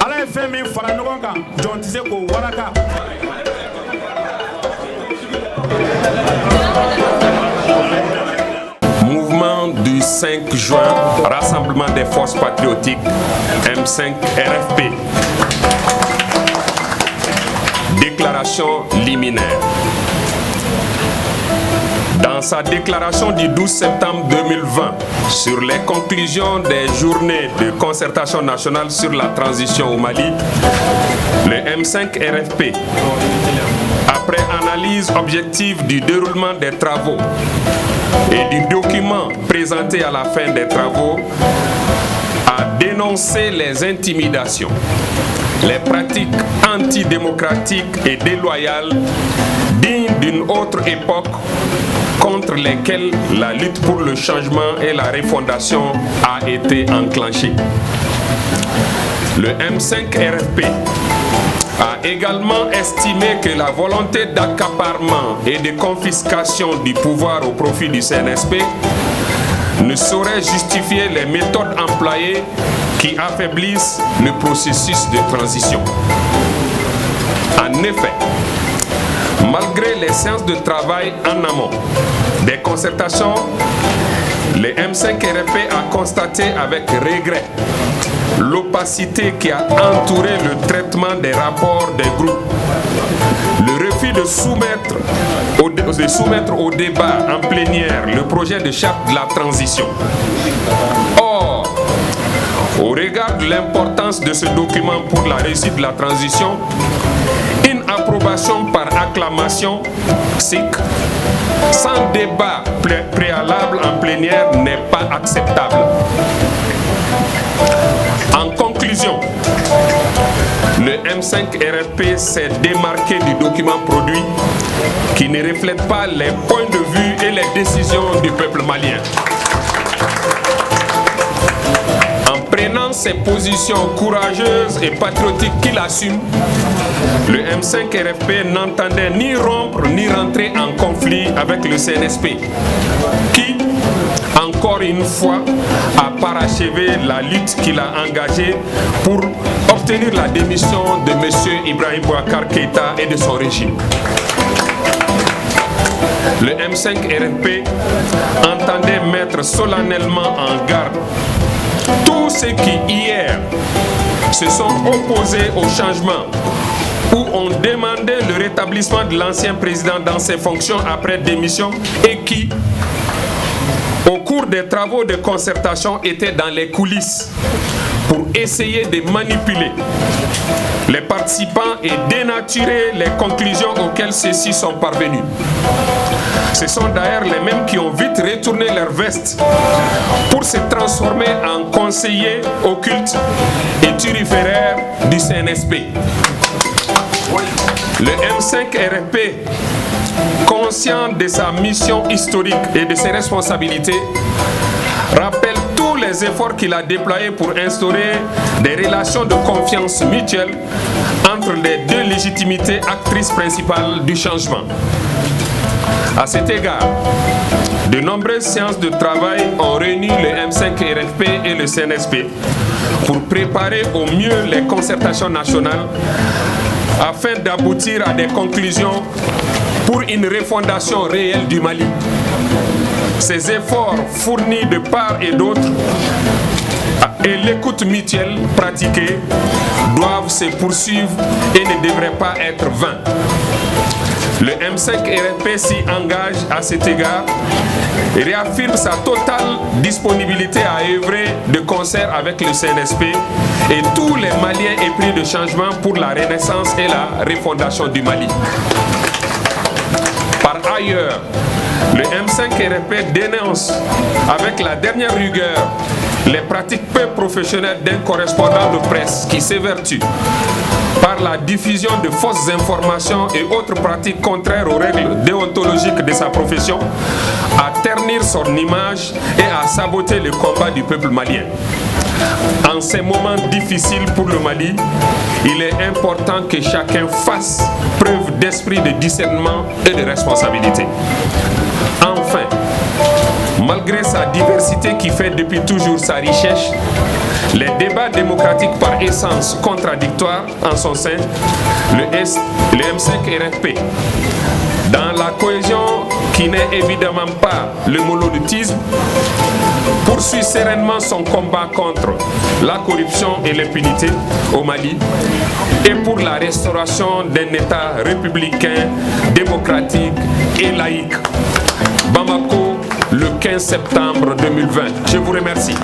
Ala ye fɛn min fara ɲɔgɔn kan jɔn tɛ se k'o waraka. Mouvement du 5 juin, Rassemblement des forces patriotiques, M5 RFP. Déclaration liminaire. Dans sa déclaration du 12 septembre 2020 sur les conclusions des journées de concertation nationale sur la transition au Mali, le M5 RFP, après analyse objective du déroulement des travaux et du document présenté à la fin des travaux, a dénoncé les intimidations, les pratiques antidémocratiques et déloyales dignes d'une autre époque contre lesquelles la lutte pour le changement et la refondation a été enclenchée. Le M5 RFP a également estimé que la volonté d'accaparement et de confiscation du pouvoir au profit du CNSP ne saurait justifier les méthodes employées qui affaiblissent le processus de transition. En effet, malgré les séances de travail en amont des concertations, le M5 RFP a constaté avec regret l'opacité qui a entouré le traitement des rapports des groupes, le refus de soumettre au débat en plénière le projet de charte de la transition. Or, au regard de l'importance de ce document pour la réussite de la transition, une approbation par acclamation SIC sans débat préalable en plénière n'est pas acceptable. En conclusion, le M5 RFP s'est démarqué du document produit qui ne reflète pas les points de vue et les décisions du peuple malien. En prenant ces positions courageuses et patriotiques qu'il assume, le M5 RFP n'entendait ni rompre ni rentrer en conflit avec le CNSP, qui, encore une fois, a parachevé la lutte qu'il a engagée pour obtenir la démission de M. Ibrahim Boubacar Keïta et de son régime. Le M5 RFP entendait mettre solennellement en garde tous ceux qui, hier, se sont opposés au changement où on demandait le rétablissement de l'ancien président dans ses fonctions après démission et qui, au cours des travaux de concertation, étaient dans les coulisses pour essayer de manipuler les participants et dénaturer les conclusions auxquelles ceux-ci sont parvenus. Ce sont d'ailleurs les mêmes qui ont vite retourné leur veste pour se transformer en conseillers occultes et turiféraires du CNSP. Le M5 RFP, conscient de sa mission historique et de ses responsabilités, rappelle tous les efforts qu'il a déployés pour instaurer des relations de confiance mutuelle entre les deux légitimités actrices principales du changement. À cet égard, de nombreuses séances de travail ont réuni le M5 RFP et le CNSP pour préparer au mieux les concertations nationales afin d'aboutir à des conclusions pour une refondation réelle du Mali. Ces efforts fournis de part et d'autre et l'écoute mutuelle pratiquée doivent se poursuivre et ne devraient pas être vains. Le M5 RFP s'y engage à cet égard et réaffirme sa totale disponibilité à œuvrer de concert avec le CNSP et tous les Maliens épris de changement pour la renaissance et la refondation du Mali. Par ailleurs, le M5 RFP dénonce avec la dernière rigueur les pratiques peu professionnelles d'un correspondant de presse qui s'évertue par la diffusion de fausses informations et autres pratiques contraires aux règles déontologiques de sa profession, à ternir son image et à saboter le combat du peuple malien. En ces moments difficiles pour le Mali, il est important que chacun fasse preuve d'esprit de discernement et de responsabilité. Enfin, malgré sa diversité qui fait depuis toujours sa richesse, les débats démocratiques par essence contradictoires en son sein, le M5 RFP, dans la cohésion qui n'est évidemment pas le monolithisme, poursuit sereinement son combat contre la corruption et l'impunité au Mali et pour la restauration d'un État républicain, démocratique et laïque. Bamako, le 15 septembre 2020. Je vous remercie.